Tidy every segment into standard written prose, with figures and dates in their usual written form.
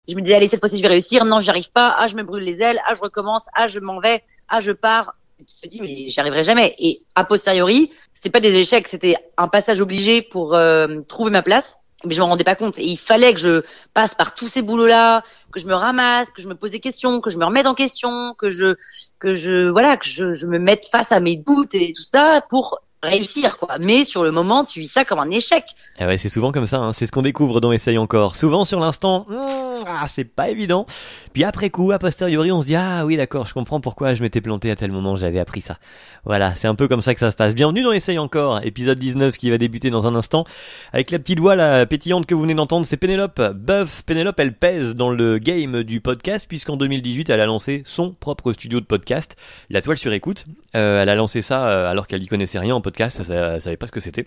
Je me disais, allez, cette fois-ci, je vais réussir. Non, j'y arrive pas. Ah, je me brûle les ailes. Ah, je recommence. Ah, je m'en vais. Ah, je pars. Et tu te dis, mais j'y arriverai jamais. Et a posteriori, c'était pas des échecs, c'était un passage obligé pour trouver ma place. Mais je m'en rendais pas compte. Et il fallait que je passe par tous ces boulots-là, que je me ramasse, que je me pose des questions, que je me remette en question, que je me mette face à mes doutes et tout ça pour réussir, quoi. Mais sur le moment, tu vis ça comme un échec. Eh ouais, c'est souvent comme ça, hein. C'est ce qu'on découvre dans Essaye encore. Souvent sur l'instant, c'est pas évident. Puis après coup, a posteriori, on se dit ah oui d'accord, je comprends pourquoi je m'étais planté à tel moment, j'avais appris ça. Voilà, c'est un peu comme ça que ça se passe. Bienvenue dans Essaye encore, épisode 19 qui va débuter dans un instant. Avec la petite voix là, pétillante que vous venez d'entendre, c'est Pénélope Buff. Pénélope, elle pèse dans le game du podcast puisqu'en 2018, elle a lancé son propre studio de podcast, La Toile sur écoute. Elle a lancé ça alors qu'elle y connaissait rien en podcast, elle savait pas ce que c'était.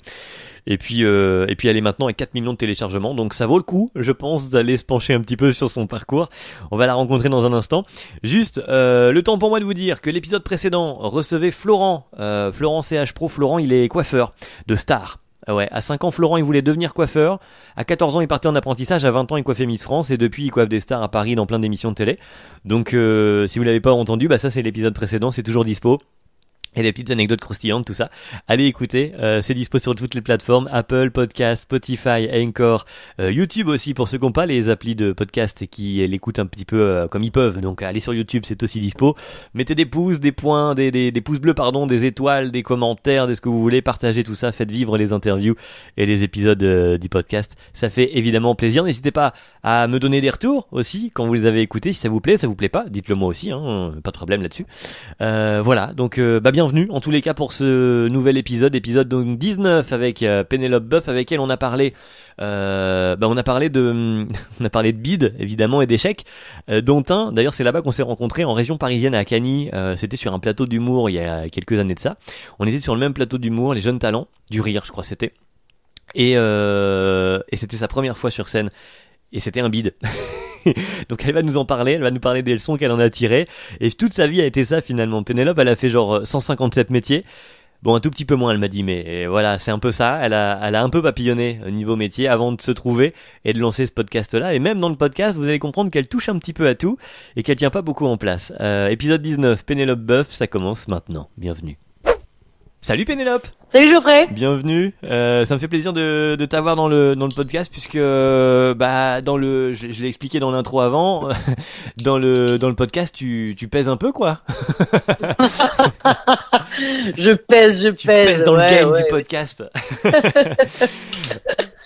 Et puis elle est maintenant à 4 millions de téléchargements, donc ça vaut le coup, je pense, d'aller se pencher un petit peu sur son parcours. On va la rencontrer dans un instant. Juste, le temps pour moi de vous dire que l'épisode précédent recevait Florent CH Pro. Florent, il est coiffeur de star. Ouais, à 5 ans, Florent, il voulait devenir coiffeur. À 14 ans, il partait en apprentissage. À 20 ans, il coiffait Miss France. Et depuis, il coiffe des stars à Paris dans plein d'émissions de télé. Donc, si vous l'avez pas entendu, bah ça, c'est l'épisode précédent. C'est toujours dispo. Et les petites anecdotes croustillantes, tout ça. Allez écouter, c'est dispo sur toutes les plateformes, Apple Podcast, Spotify, Anchor, YouTube aussi pour ceux qui n'ont pas les applis de podcast et qui l'écoutent un petit peu comme ils peuvent. Donc allez sur YouTube, c'est aussi dispo. Mettez des pouces, des points, des pouces bleus pardon, des étoiles, des commentaires, de ce que vous voulez, partagez tout ça, faites vivre les interviews et les épisodes du podcast. Ça fait évidemment plaisir. N'hésitez pas à me donner des retours aussi quand vous les avez écoutés, si ça vous plaît pas, dites-le moi aussi, hein, pas de problème là-dessus. Voilà, donc bienvenue en tous les cas pour ce nouvel épisode donc 19 avec Pénélope Buff, avec elle on a parlé on a parlé de bide évidemment et d'échecs, dont un d'ailleurs c'est là-bas qu'on s'est rencontrés en région parisienne à Cagny. C'était sur un plateau d'humour il y a quelques années de ça. On était sur le même plateau d'humour, les jeunes talents du rire je crois c'était, et c'était sa première fois sur scène et c'était un bide. Donc elle va nous en parler, elle va nous parler des leçons qu'elle en a tirées. Et toute sa vie a été ça finalement. Pénélope, elle a fait genre 157 métiers. Bon, un tout petit peu moins, elle m'a dit, mais voilà, c'est un peu ça. Elle a un peu papillonné au niveau métier avant de se trouver et de lancer ce podcast-là. Et même dans le podcast, vous allez comprendre qu'elle touche un petit peu à tout et qu'elle tient pas beaucoup en place. Épisode 19, Pénélope Buff, ça commence maintenant. Bienvenue. Salut Pénélope. Salut Geoffrey. Bienvenue. Ça me fait plaisir de t'avoir dans le podcast puisque je l'ai expliqué dans l'intro avant, dans le podcast tu pèses un peu quoi. Je pèse. Tu pèses dans le game du podcast.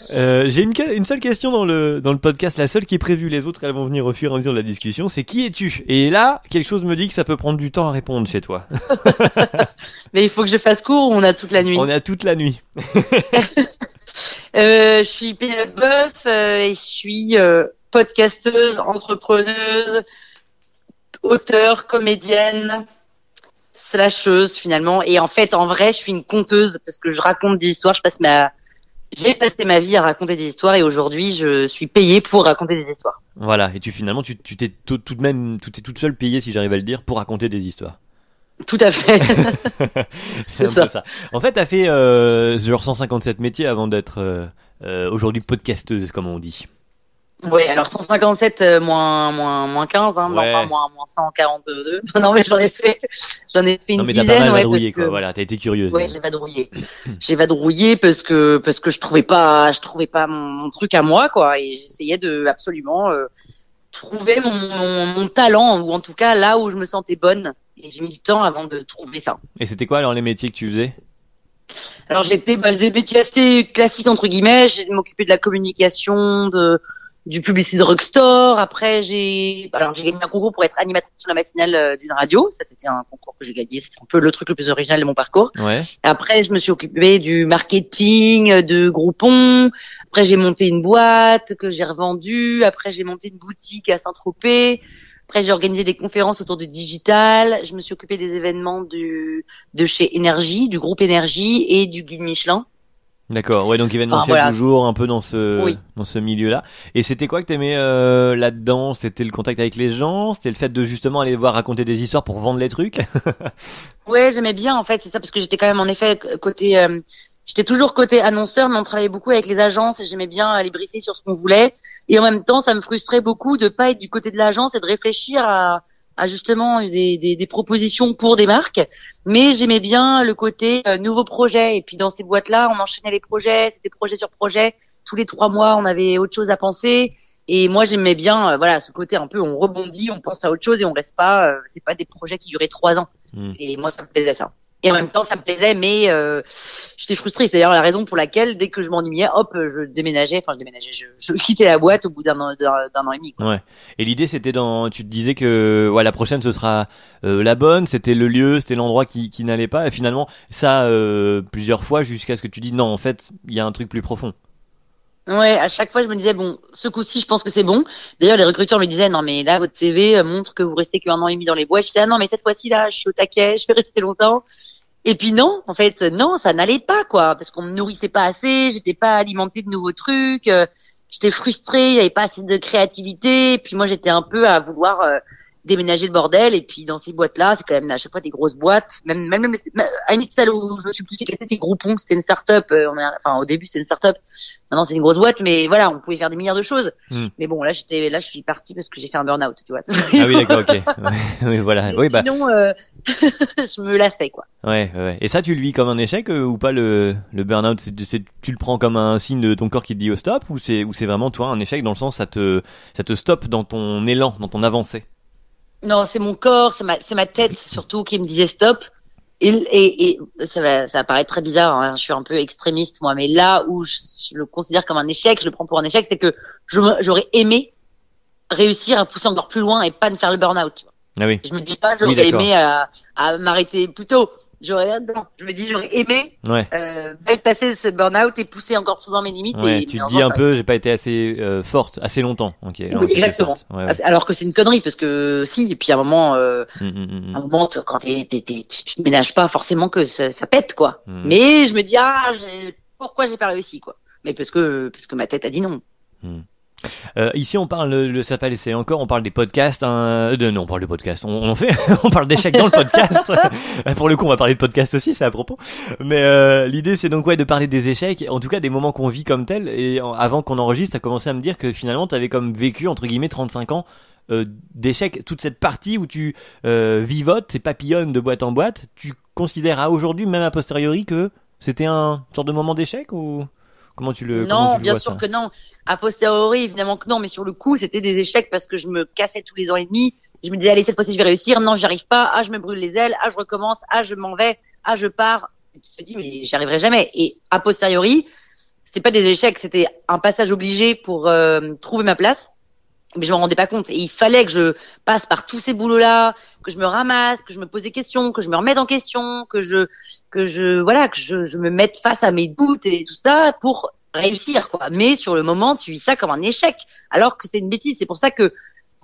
J'ai une seule question dans le podcast, la seule qui est prévue, les autres elles vont venir au fur et à mesure de la discussion, c'est qui es-tu? Et là, quelque chose me dit que ça peut prendre du temps à répondre chez toi. Mais il faut que je fasse court ou on a toute la nuit? On a toute la nuit. Je suis Pénélope Buff et je suis podcasteuse, entrepreneuse, auteure, comédienne, slasheuse finalement. Et en fait, en vrai, je suis une conteuse parce que je raconte des histoires. J'ai passé ma vie à raconter des histoires et aujourd'hui, je suis payée pour raconter des histoires. Voilà. Et tu t'es toute seule payée, si j'arrive à le dire, pour raconter des histoires. Tout à fait. C'est un peu ça. En fait, t'as fait genre 157 métiers avant d'être aujourd'hui podcasteuse, comme on dit. Oui, alors 157 moins 15, hein, ouais. Enfin moins 142. Non mais j'en ai fait une non, mais dizaine. T'as pas mal vadrouillé, quoi. Voilà, t'as été curieuse. Ouais, j'ai vadrouillé. J'ai vadrouillé parce que je trouvais pas mon truc à moi quoi, et j'essayais de absolument trouver mon talent, ou en tout cas là où je me sentais bonne, et j'ai mis du temps avant de trouver ça. Et c'était quoi alors les métiers que tu faisais? Alors j'ai des métiers assez classiques entre guillemets. J'ai m'occuper de la communication, du publicité de drugstore. Après j'ai gagné un concours pour être animatrice sur la matinale d'une radio. Ça c'était un concours que j'ai gagné. C'est un peu le truc le plus original de mon parcours. Ouais. Après je me suis occupée du marketing de Groupon. Après j'ai monté une boîte que j'ai revendue. Après j'ai monté une boutique à Saint-Tropez. Après j'ai organisé des conférences autour du digital. Je me suis occupée des événements de chez Énergie, du groupe Énergie et du guide Michelin. D'accord, ouais, donc événementiel voilà. Toujours un peu dans ce milieu-là. Et c'était quoi que t'aimais là-dedans? C'était le contact avec les gens? C'était le fait de justement aller voir raconter des histoires pour vendre les trucs? Ouais, j'aimais bien en fait, c'est ça, parce que j'étais quand même en effet j'étais toujours côté annonceur, mais on travaillait beaucoup avec les agences et j'aimais bien aller briefer sur ce qu'on voulait. Et en même temps, ça me frustrait beaucoup de pas être du côté de l'agence et de réfléchir à justement des propositions pour des marques. Mais j'aimais bien le côté nouveaux projets. Et puis dans ces boîtes-là, on enchaînait les projets, c'était projet sur projet. Tous les 3 mois, on avait autre chose à penser. Et moi, j'aimais bien, voilà, ce côté un peu, on rebondit, on pense à autre chose et on reste pas. C'est pas des projets qui duraient 3 ans. Et moi, ça me plaisait ça. Et en même temps, ça me plaisait, mais j'étais frustrée. C'est d'ailleurs la raison pour laquelle, dès que je m'ennuyais, hop, je déménageais. Enfin, je quittais la boîte au bout d'un an et demi, quoi. Ouais. Et l'idée, c'était tu te disais que la prochaine, ce sera la bonne. C'était le lieu, c'était l'endroit qui n'allait pas. Et finalement, ça, plusieurs fois, jusqu'à ce que tu dis non, en fait, il y a un truc plus profond. Ouais, à chaque fois, je me disais, bon, ce coup-ci, je pense que c'est bon. D'ailleurs, les recruteurs me disaient, non, mais là, votre CV montre que vous restez qu'1 an et demi dans les boîtes. Je disais, ah non, mais cette fois-ci, là, je suis au taquet, je vais rester longtemps. Et puis non, en fait, non, ça n'allait pas, quoi, parce qu'on me nourrissait pas assez, j'étais pas alimentée de nouveaux trucs, j'étais frustrée, il y avait pas assez de créativité. Et puis moi, j'étais un peu à vouloir déménager le bordel. Et puis dans ces boîtes-là, c'est quand même à chaque fois des grosses boîtes. Même à une celle où je me suis plus éclatée, c'est Groupon, c'était une start-up. Enfin, au début, c'était une start-up. Maintenant, c'est une grosse boîte, mais voilà, on pouvait faire des milliards de choses. Mais bon, là, je suis partie parce que j'ai fait un burn-out, tu vois. Ah oui, d'accord, ok. Oui, voilà. Oui, bah. Sinon, je me lassais, quoi. Ouais. Et ça, tu le vis comme un échec ou pas le burn-out, tu le prends comme un signe de ton corps qui te dit au stop ou c'est vraiment toi un échec dans le sens ça te stoppe dans ton élan, dans ton avancée? Non, c'est mon corps, c'est ma tête surtout qui me disait stop. Et ça va paraître très bizarre, hein, je suis un peu extrémiste moi, mais là où je le considère comme un échec, je le prends pour un échec, c'est que j'aurais aimé réussir à pousser encore plus loin et pas me faire le burn-out. Tu vois. Ah oui. Je me dis pas j'aurais aimé à m'arrêter plus tôt. Je me dis j'aurais aimé passer ce burn-out et pousser encore plus loin mes limites. Ouais, et tu te dis un peu, j'ai pas été assez forte, assez longtemps. Okay, oui, exactement. Ouais. Alors que c'est une connerie parce que si, et puis à un moment, un moment quand tu ménages pas forcément que ça pète quoi. Mais je me dis pourquoi j'ai pas réussi quoi. Mais parce que ma tête a dit non. Ici on parle ça s'appelle c'est encore on parle des podcasts non on parle de podcasts on en fait on parle d'échecs dans le podcast. Pour le coup on va parler de podcast aussi, c'est à propos, mais l'idée c'est donc de parler des échecs, en tout cas des moments qu'on vit comme tels. Et avant qu'on enregistre t'as commencé à me dire que finalement t'avais comme vécu entre guillemets 35 ans d'échecs, toute cette partie où tu vivotes et papillonnes de boîte en boîte. Tu considères à aujourd'hui, même a posteriori, que c'était un sorte de moment d'échec ou comment tu le Non, tu bien vois sûr ça? que non. A posteriori, évidemment que non, mais sur le coup, c'était des échecs parce que je me cassais tous les ans et demi. Je me disais, allez, cette fois-ci, je vais réussir. Non, j'y arrive pas. Je me brûle les ailes. Je recommence. Je m'en vais. Je pars. Et tu te dis, mais j'y arriverai jamais. Et a posteriori, c'était pas des échecs, c'était un passage obligé pour trouver ma place. Mais je m'en rendais pas compte. Et il fallait que je passe par tous ces boulots-là, que je me ramasse, que je me pose des questions, que je me remette en question, que je me mette face à mes doutes et tout ça pour réussir, quoi. Mais sur le moment, tu vis ça comme un échec. Alors que c'est une bêtise. C'est pour ça que,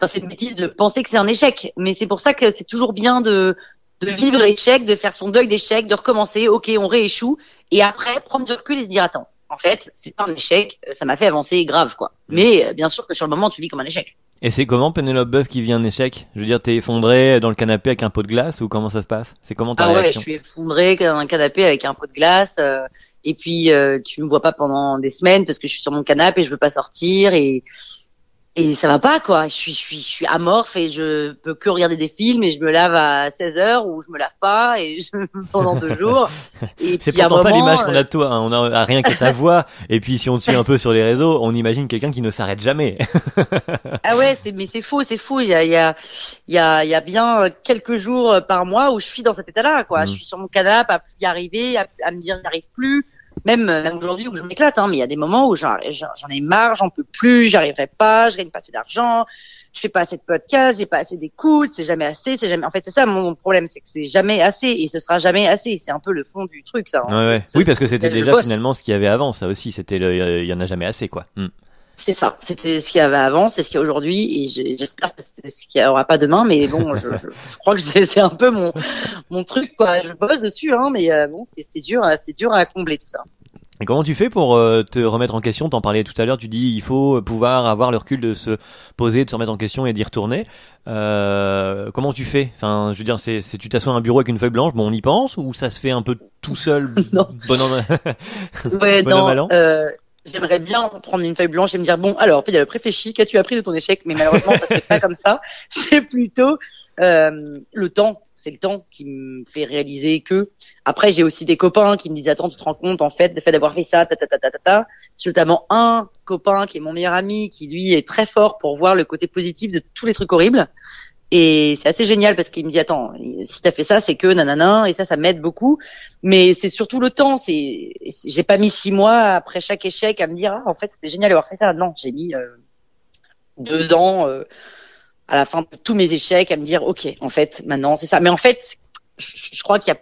c'est une bêtise de penser que c'est un échec. Mais c'est pour ça que c'est toujours bien de vivre l'échec, de faire son deuil d'échec, de recommencer. Ok, on rééchoue. Et après, prendre du recul et se dire, attends. En fait, c'est pas un échec, ça m'a fait avancer grave, quoi. Mais bien sûr que sur le moment, tu vis comme un échec. Et c'est comment Pénélope Boeuf qui vit un échec? Je veux dire, t'es effondrée dans le canapé avec un pot de glace ou comment ça se passe? C'est comment ta réaction? Je suis effondrée dans un canapé avec un pot de glace. Et puis, tu me vois pas pendant des semaines parce que je suis sur mon canapé et je veux pas sortir et ça va pas, quoi. Je suis amorphe et je peux que regarder des films et je me lave à 16h ou je me lave pas et pendant 2 jours. Et c'est puis pourtant pas l'image qu'on a de toi, hein. On a rien qu'à ta voix. Et puis si on te suit un peu sur les réseaux, on imagine quelqu'un qui ne s'arrête jamais. Ah ouais, mais c'est faux. Il y a bien quelques jours par mois où je suis dans cet état-là, quoi. Je suis sur mon canapé à plus y arriver, à me dire j'y arrive plus. Même aujourd'hui où je m'éclate, hein, mais il y a des moments où j'en ai marre, j'en peux plus, j'y arriverai pas, je gagne pas assez d'argent, je fais pas assez de podcasts, j'ai pas assez d'écoute, c'est jamais assez, En fait, c'est ça mon problème, c'est que c'est jamais assez et ce sera jamais assez. C'est un peu le fond du truc, ça. Ouais. Oui, parce que c'était déjà finalement ce qu'il y avait avant, ça aussi. C'était il y en a jamais assez, quoi. C'est ça. C'était ce qu'il y avait avant, c'est ce qu'il y a aujourd'hui, et j'espère que c'est ce qu'il y aura pas demain, mais bon, je crois que c'est un peu mon truc, quoi. Je bosse dessus, hein, mais bon, c'est dur à combler tout ça. Et comment tu fais pour te remettre en question? T'en parlais tout à l'heure, tu dis il faut pouvoir avoir le recul de se poser, de se remettre en question et d'y retourner. Comment tu fais? Enfin, je veux dire, c'est tu t'assois à un bureau avec une feuille blanche, bon, on y pense, ou ça se fait un peu tout seul? Non. Bon an mal an? j'aimerais bien prendre une feuille blanche et me dire bon alors Pénélope réfléchis, qu'as-tu appris de ton échec, mais malheureusement ça se fait pas comme ça. C'est plutôt le temps. C'est le temps qui me fait réaliser que. Après j'ai aussi des copains qui me disent attends tu te rends compte en fait le fait d'avoir fait ça J'ai notamment un copain qui est mon meilleur ami qui lui est très fort pour voir le côté positif de tous les trucs horribles. Et c'est assez génial parce qu'il me dit attends si t'as fait ça c'est que nanana, et ça m'aide beaucoup, mais c'est surtout le temps. J'ai pas mis 6 mois après chaque échec à me dire en fait c'était génial d'avoir fait ça. Non, j'ai mis 2 ans à la fin de tous mes échecs à me dire ok en fait maintenant c'est ça. Mais en fait je crois tu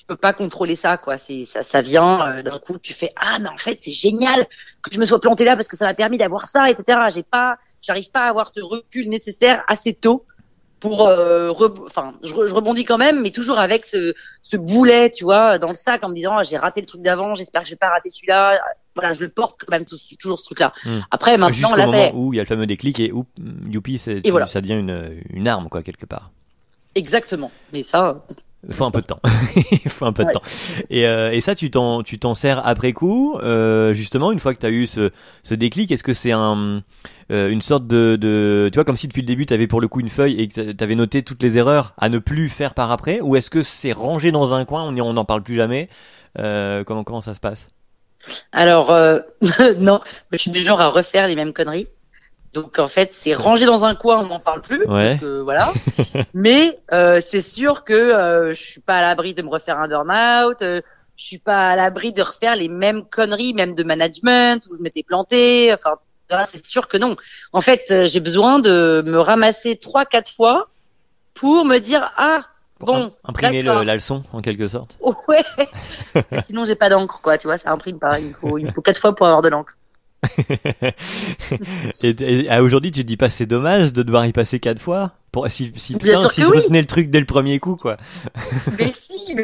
peux pas contrôler ça quoi. Ça vient d'un coup tu fais ah mais en fait c'est génial que je me sois planté là parce que ça m'a permis d'avoir ça, etc. J'arrive pas à avoir ce recul nécessaire assez tôt pour je rebondis quand même, mais toujours avec ce boulet tu vois dans le sac en me disant j'ai raté le truc d'avant, j'espère que je vais pas rater celui-là. Voilà, je le porte quand même toujours ce truc là. Après maintenant jusqu'au là moment où il y a le fameux déclic et où youpi voilà. ça devient une arme quoi quelque part. Exactement, mais ça il faut un peu de temps. Il faut un peu de temps. Et ça, tu t'en sers après coup, justement, une fois que tu as eu ce déclic, est-ce que c'est une sorte de, tu vois, comme si depuis le début, tu avais pour le coup une feuille et que tu avais noté toutes les erreurs à ne plus faire par après, ou est-ce que c'est rangé dans un coin, on n'en parle plus jamais? Comment ça se passe? Alors, non, je suis du genre à refaire les mêmes conneries. Donc en fait, c'est rangé dans un coin, on n'en parle plus, parce que voilà. Mais c'est sûr que je suis pas à l'abri de me refaire un burn-out, je suis pas à l'abri de refaire les mêmes conneries, même de management où je m'étais plantée. Enfin, là, c'est sûr que non. En fait, j'ai besoin de me ramasser 3-4 fois pour me dire ah bon, imprimer la leçon en quelque sorte. Ouais. Sinon, j'ai pas d'encre, quoi. Tu vois, ça imprime pas. Il me faut 4 fois pour avoir de l'encre. et aujourd'hui tu te dis pas c'est dommage de devoir y passer 4 fois pour si je oui. retenais le truc dès le premier coup quoi. mais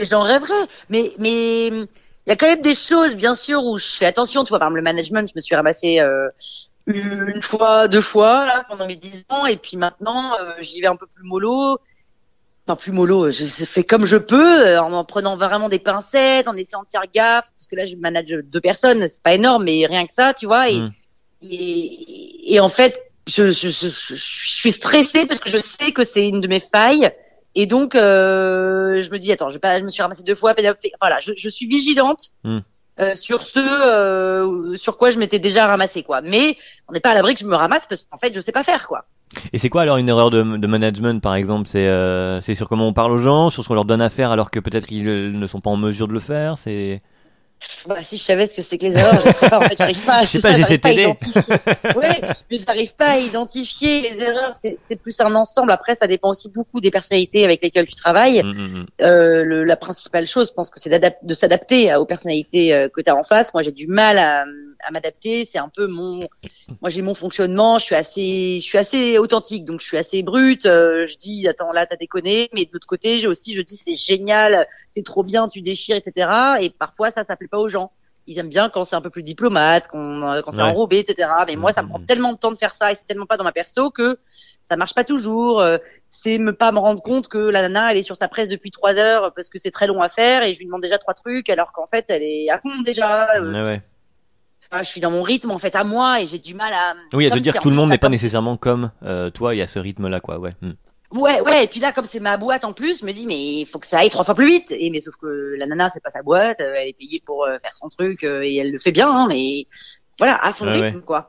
j'en rêverais, mais il y a quand même des choses bien sûr où je fais attention, tu vois. Par exemple le management, je me suis ramassé 1 fois 2 fois là pendant mes 10 ans, et puis maintenant j'y vais un peu plus mollo. Enfin, plus mollo, je fais comme je peux, en prenant vraiment des pincettes, en essayant de faire gaffe, parce que là, je manage 2 personnes, c'est pas énorme, mais rien que ça, tu vois, et en fait, je suis stressée parce que je sais que c'est une de mes failles, et donc, je me dis, attends, je me suis ramassée 2 fois, voilà, je suis vigilante, sur sur quoi je m'étais déjà ramassée, quoi, mais on n'est pas à l'abri que je me ramasse parce qu'en fait, je sais pas faire, quoi. Et c'est quoi alors une erreur de management par exemple? C'est sur comment on parle aux gens, sur ce qu'on leur donne à faire alors que peut-être ils ne sont pas en mesure de le faire. Bah, si je savais ce que c'est que les erreurs, je le ferais pas. En fait, j'arrive pas. Je sais pas, j'essaie de t'aider. Ouais, mais j'arrive pas à identifier les erreurs. C'est plus un ensemble. Après, ça dépend aussi beaucoup des personnalités avec lesquelles tu travailles. La principale chose, je pense que c'est de s'adapter aux personnalités que tu as en face. Moi, j'ai du mal à m'adapter. C'est un peu moi j'ai mon fonctionnement. Je suis assez authentique, donc je suis assez brute. Je dis, attends, là, t'as déconné. Mais de l'autre côté, je dis, c'est génial, c'est trop bien, tu déchires, etc. Et parfois, ça plaît pas aux gens. Ils aiment bien quand c'est un peu plus diplomate, quand c'est enrobé, etc. Mais moi, ça me prend tellement de temps de faire ça et c'est tellement pas dans ma perso que ça marche pas toujours. C'est pas me rendre compte que la nana, elle est sur sa presse depuis 3 heures parce que c'est très long à faire et je lui demande déjà 3 trucs alors qu'en fait, elle est à fond déjà. Je suis dans mon rythme en fait à moi et j'ai du mal à. Oui, à te dire que tout le monde n'est pas nécessairement comme toi. Il y a ce rythme-là, quoi. Ouais. Ouais, et puis là, comme c'est ma boîte en plus, je me dis, mais il faut que ça aille 3 fois plus vite. Mais sauf que la nana, c'est pas sa boîte, elle est payée pour faire son truc, et elle le fait bien, hein, mais voilà, à son rythme, quoi.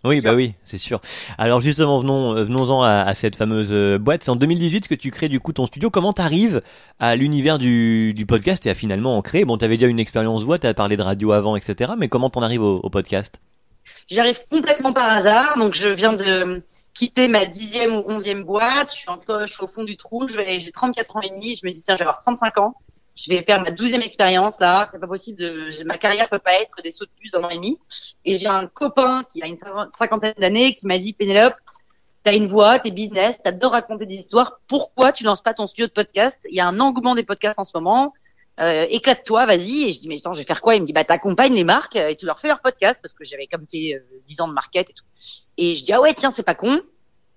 Oui, bah oui, c'est sûr. Alors justement, venons-en à cette fameuse boîte. C'est en 2018 que tu crées du coup ton studio. Comment t'arrives à l'univers du podcast et à finalement en créer? Bon, t'avais déjà une expérience voix, t'as parlé de radio avant, etc. Mais comment t'en arrives au podcast? J'arrive complètement par hasard, donc je viens de quitter ma 10e ou 11e boîte, je suis au fond du trou, j'ai 34 ans et demi, je me dis tiens, je vais avoir 35 ans, je vais faire ma 12e expérience là, c'est pas possible, ma carrière peut pas être des sauts de puce d'1 an et demi. Et j'ai un copain qui a une 50aine d'années qui m'a dit Pénélope, t'as une voix, t'es business, t'adores raconter des histoires, pourquoi tu lances pas ton studio de podcast? Il y a un engouement des podcasts en ce moment. Éclate-toi, vas-y. Et je dis mais attends, je vais faire quoi? Il me dit bah t'accompagnes les marques et tu leur fais leur podcast parce que j'avais comme fait 10 ans de market et tout. Et je dis ah ouais tiens c'est pas con.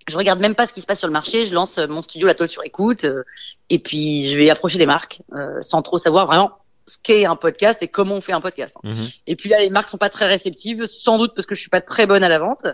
Je regarde même pas ce qui se passe sur le marché. Je lance mon studio La Tôle sur écoute et puis je vais approcher des marques sans trop savoir vraiment ce qu'est un podcast et comment on fait un podcast. Et puis là, les marques sont pas très réceptives, sans doute parce que je suis pas très bonne à la vente.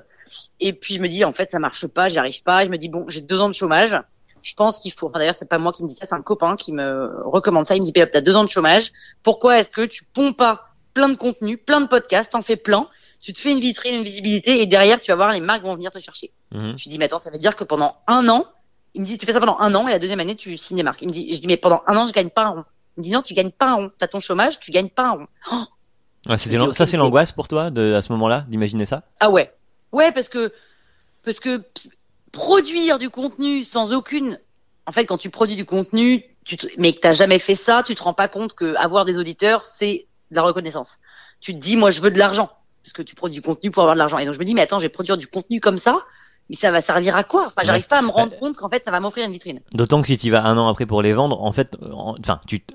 Et puis je me dis, en fait, ça marche pas, j'y arrive pas. Et je me dis, bon, j'ai 2 ans de chômage. Je pense qu'il faut, enfin, d'ailleurs, c'est pas moi qui me dis ça, c'est un copain qui me recommande ça. Il me dit, Pélope, t'as 2 ans de chômage. Pourquoi est-ce que tu pompes pas plein de contenu, plein de podcasts, t'en fais plein, tu te fais une vitrine, une visibilité, et derrière, tu vas voir, les marques vont venir te chercher. Je lui dis, mais attends, ça veut dire que pendant 1 an, il me dit, tu fais ça pendant 1 an, et la 2e année, tu signes des marques. Je dis, mais pendant 1 an, je gagne pas un rond. Il me dit, non, tu gagnes pas un rond. T'as ton chômage, tu gagnes pas un rond. Oh, ouais, ça, c'est l'angoisse pour toi, à ce moment-là, d'imaginer ça? Ah ouais. Ouais, parce que produire du contenu sans aucune, en fait, quand tu produis du contenu, mais que t'as jamais fait ça, tu te rends pas compte que avoir des auditeurs, c'est de la reconnaissance. Tu te dis, moi, je veux de l'argent, parce que tu produis du contenu pour avoir de l'argent. Et donc, je me dis, mais attends, je vais produire du contenu comme ça, mais ça va servir à quoi? Enfin, j'arrive pas à me rendre compte qu'en fait, ça va m'offrir une vitrine. D'autant que si tu vas 1 an après pour les vendre, en fait,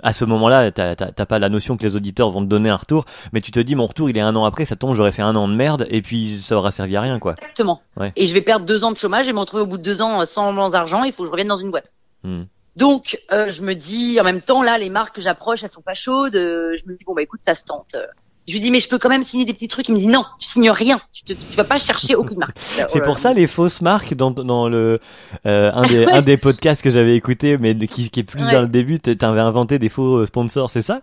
à ce moment-là, t'as pas la notion que les auditeurs vont te donner un retour, mais tu te dis, mon retour, il est 1 an après, ça tombe, j'aurais fait 1 an de merde, et puis ça aura servi à rien, quoi. Exactement. Ouais. Et je vais perdre 2 ans de chômage et me retrouver au bout de 2 ans sans argent, il faut que je revienne dans une boîte. Donc, je me dis, en même temps, là, les marques que j'approche, elles sont pas chaudes, je me dis, bon, bah, écoute, ça se tente. Je lui dis, mais je peux quand même signer des petits trucs. Il me dit, non, tu signes rien. Tu vas pas chercher aucune marque. C'est pour ça les fausses marques dans le, un des podcasts que j'avais écouté, mais qui est plus vers le début, t'avais inventé des faux sponsors, c'est ça?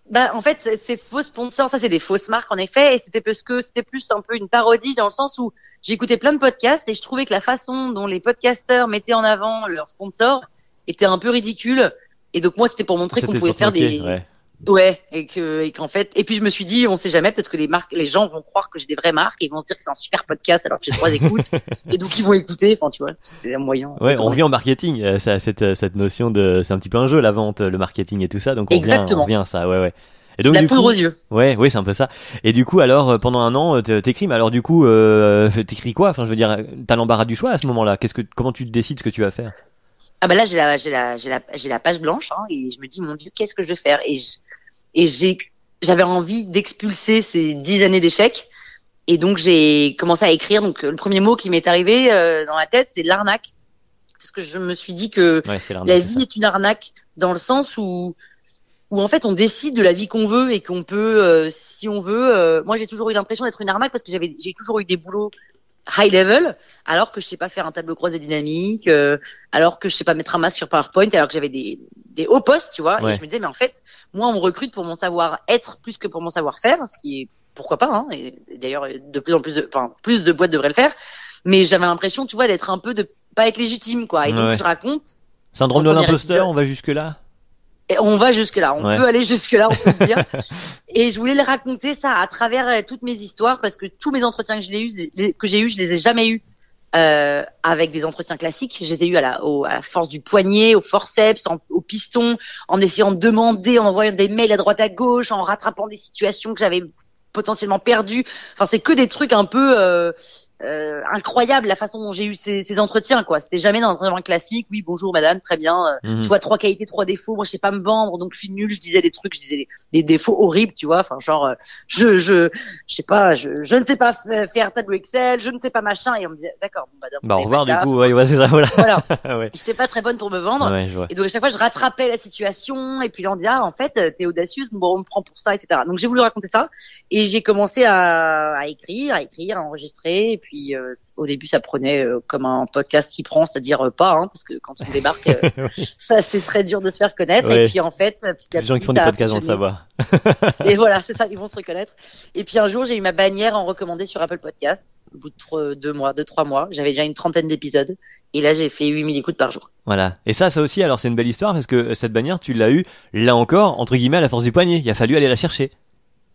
Bah, en fait, ces faux sponsors, ça, c'est des fausses marques, en effet, et c'était parce que c'était plus un peu une parodie dans le sens où j'écoutais plein de podcasts et je trouvais que la façon dont les podcasteurs mettaient en avant leurs sponsors était un peu ridicule. Et donc, moi, c'était pour montrer qu'on pouvait faire des... Ouais, et qu'en fait, et puis je me suis dit, on sait jamais, peut-être que les gens vont croire que j'ai des vraies marques et ils vont se dire que c'est un super podcast alors que j'ai 3 écoutes, et donc ils vont écouter, enfin tu vois, c'était un moyen. Ouais, on revient au marketing, cette notion de, c'est un petit peu un jeu, la vente, le marketing et tout ça, donc on revient à ça, ouais. Et donc, la poudre aux yeux. Ouais, c'est un peu ça. Et du coup, alors, pendant 1 an, t'écris, mais alors du coup, t'écris quoi? Enfin, je veux dire, t'as l'embarras du choix à ce moment-là. Comment tu décides ce que tu vas faire? Ah bah là, j'ai la page blanche, hein, et je me dis, mon Dieu, qu'est-ce que je vais faire? Et j'avais envie d'expulser ces 10 années d'échecs. Et donc, j'ai commencé à écrire. Donc, le premier mot qui m'est arrivé dans la tête, c'est l'arnaque. Parce que je me suis dit que la vie est une arnaque dans le sens où en fait, on décide de la vie qu'on veut et qu'on peut, si on veut. Moi, j'ai toujours eu l'impression d'être une arnaque parce que j'ai toujours eu des boulots high level, alors que je sais pas faire un tableau croisé dynamique, alors que je sais pas mettre un masque sur PowerPoint, alors que j'avais des hauts postes, tu vois. Ouais. Et je me disais, mais en fait, moi, on me recrute pour mon savoir-être plus que pour mon savoir-faire, ce qui est, pourquoi pas, hein. Et d'ailleurs, de plus en plus plus de boîtes devraient le faire. Mais j'avais l'impression, tu vois, d'être un peu de pas être légitime, quoi. Et donc, je raconte. Syndrome de l'imposteur, on va jusque là. Et on va jusque là, on peut aller jusque là, on peut le dire. Et je voulais le raconter ça à travers toutes mes histoires parce que tous mes entretiens que j'ai eu, je les ai jamais eus avec des entretiens classiques. Je les ai eus à la force du poignet, au forceps, au piston, en essayant de demander, en envoyant des mails à droite à gauche, en rattrapant des situations que j'avais potentiellement perdues. Enfin, c'est que des trucs un peu incroyable la façon dont j'ai eu ces entretiens, quoi. C'était jamais dans un entretien classique. Oui, bonjour madame, très bien. Tu vois, 3 qualités, 3 défauts. Moi, je sais pas me vendre, donc je suis nulle. Je disais des trucs, je disais des défauts horribles, tu vois. Enfin, genre, je sais pas, je ne sais pas faire tableau Excel, je ne sais pas machin. Et on me disait, d'accord, bon, madame. Bah, au revoir, du coup, ouais, c'est ça, voilà. Ouais. J'étais pas très bonne pour me vendre. Ouais, et donc, à chaque fois, je rattrapais la situation. Et puis là, on dit, ah, en fait, t'es audacieuse, bon, on me prend pour ça, etc. Donc, j'ai voulu raconter ça. Et j'ai commencé à écrire, à enregistrer. Et puis, au début, ça prenait comme un podcast qui prend, c'est-à-dire pas, hein, parce que quand on débarque, ça c'est très dur de se faire connaître. Ouais. Et puis en fait, les gens qui font des podcasts vont le savoir. Et voilà, c'est ça, ils vont se reconnaître. Et puis un jour, j'ai eu ma bannière en recommandé sur Apple Podcast. Au bout de 2-3 mois, j'avais déjà une 30aine d'épisodes. Et là, j'ai fait 8000 écoutes par jour. Voilà. Et ça aussi, alors c'est une belle histoire parce que cette bannière, tu l'as eue, là encore, entre guillemets, à la force du poignet. Il a fallu aller la chercher.